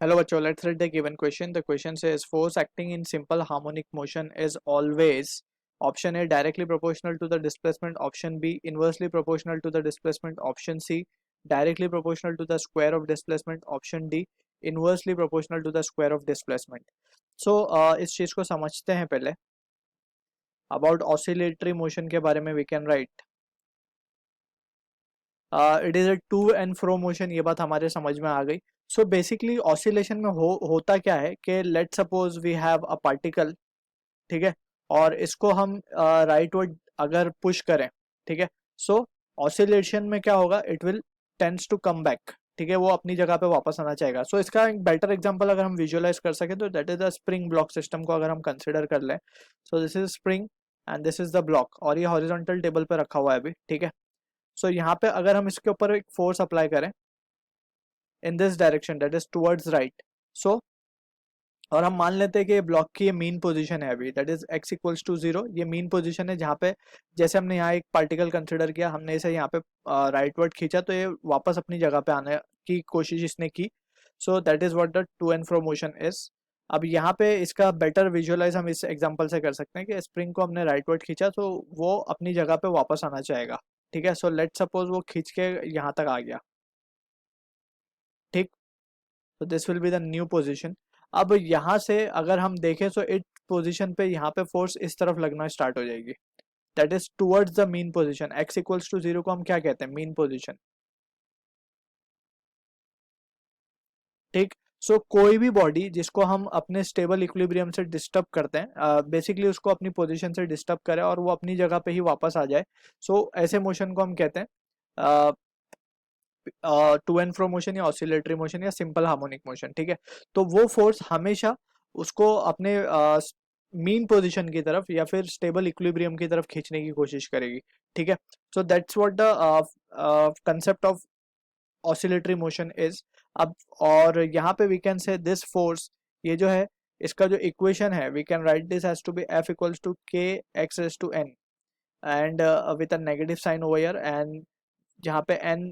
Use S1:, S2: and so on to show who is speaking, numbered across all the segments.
S1: Hello बच्चों, let's read the given question. The question says force acting in simple harmonic motion is always option A directly proportional to the displacement, option B inversely proportional to the displacement, option C directly proportional to the square of displacement, option D inversely proportional to the square of displacement. So इस चीज को समझते हैं पहले. About oscillatory motion के बारे में we can write it is a to and fro motion. ये बात हमारे समझ में आ गई. सो बेसिकली ऑसिलेशन में होता क्या है कि let suppose we have a particle, ठीक है, और इसको हम राइट वर्ड अगर पुश करें, ठीक है, सो ऑसिलेशन में क्या होगा, it will tends to come back, ठीक है, वो अपनी जगह पे वापस आना चाहेगा. सो इसका एक बेटर एग्जांपल अगर हम विजुअलाइज कर सके तो that is the spring block system को अगर हम कंसिडर कर लें. So this is spring and this is the block, और ये हॉरिजॉन्टल टेबल पे रखा हुआ है अभी, ठीक है. सो यहाँ पे अगर हम इसके ऊपर एक फोर्स अप्लाई करें in this direction that is towards right, so और हम मान लेते हैं कि ये ब्लॉक की ये मीन पोजीशन है अभी, that is x equals to 0. ये मीन पोजीशन है जहाँ पे जैसे हमने यहाँ एक पार्टिकल कंसिडर किया, हमने इसे यहाँ पे राइट वर्ड खींचा तो ये वापस अपनी जगह पे आने की कोशिश इसने की. So that is what the two and fro motion is. अब यहाँ पे इसका बेटर विजुअलाइज हम इस एग्जांपल से कर सकते हैं कि स्प्रिंग को हमने राइट वर्ड खींचा तो वो अपनी जगह पे वापस आना चाहेगा, ठीक है. सो लेट सपोज वो खींच के यहाँ तक आ गया, ठीक. तो this will be the new position. अब यहाँ से अगर हम देखें तो इस पोजीशन पे यहाँ पे फोर्स इस तरफ लगना स्टार्ट हो जाएगी, that is towards the mean position. x equals to 0 को हम क्या कहते हैं, मीन पोजीशन, ठीक. सो कोई भी बॉडी जिसको हम अपने स्टेबल इक्विलिब्रियम से डिस्टर्ब करते हैं, बेसिकली उसको अपनी पोजीशन से डिस्टर्ब करें और वो अपनी जगह पे ही वापस आ जाए, सो ऐसे मोशन को हम कहते हैं टू एंड फ्रो मोशन या ऑसिलेटरी मोशन या सिंपल हार्मोनिक मोशन, ठीक है. तो वो फोर्स हमेशा उसको अपने मीन पोजीशन की तरफ या फिर स्टेबल इक्विलिब्रियम की तरफ खींचने की कोशिश करेगी, ठीक है. So that's what the concept of oscillatory motion is. अब और यहाँ पे we can say this force, ये जो है इसका जो इक्वेशन है, we can write this has to be f equals to k x raise to n and with a negative sign over here, and जहाँ पे n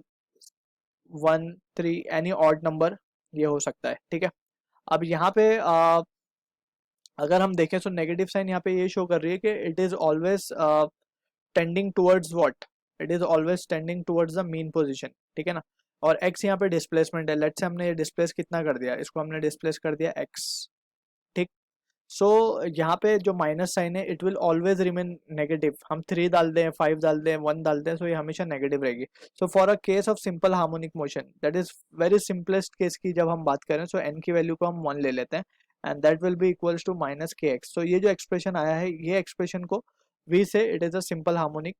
S1: 1 3 एनी ऑड नंबर ये हो सकता है, ठीक है. अब यहाँ पे अगर हम देखें तो नेगेटिव साइन यहाँ पे ये शो कर रही है कि it is always tending towards what, it is always tending towards the mean position, ठीक है ना. और x यहाँ पे डिस्प्लेसमेंट है, लेट्स से हमने ये डिस्प्लेस कितना कर दिया, इसको हमने डिस्प्लेस कर दिया x, ठीक. सो यहाँ पे जो माइनस साइन है it will always remain negative. हम 3 डाल दें, 5 डाल दें, 1 डाल दें, सो ये हमेशा नेगेटिव रहेगी. So for a case of simple harmonic motion, that is very simplest case की जब हम बात करें, सो n की वैल्यू को हम 1 ले लेते हैं and that will be equals to minus k x. So ये जो एक्सप्रेशन आया है, ये एक्सप्रेशन को v से it is a simple harmonic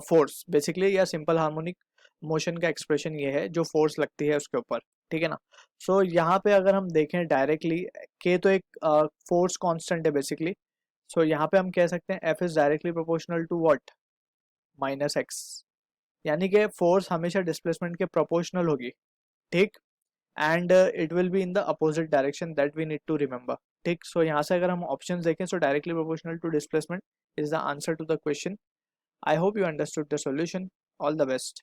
S1: force basically, या सिंपल हार्मोनिक मोशन का एक्सप्रेशन ये है जो फोर्स लगती है उसके ऊपर, ठीक है ना. सो यहाँ पे अगर हम देखें डायरेक्टली, के तो एक फोर्स कांस्टेंट है बेसिकली. सो यहाँ पे हम कह सकते हैं F is directly proportional to what, minus x, यानी कि फोर्स हमेशा डिस्प्लेसमेंट के प्रोपोर्शनल होगी, ठीक. And it will be in the opposite direction, that we need to remember, ठीक. सो यहाँ से अगर हम ऑप्शन देखें, so directly proportional to displacement is the answer to the question. I hope you understood the solution. All the best.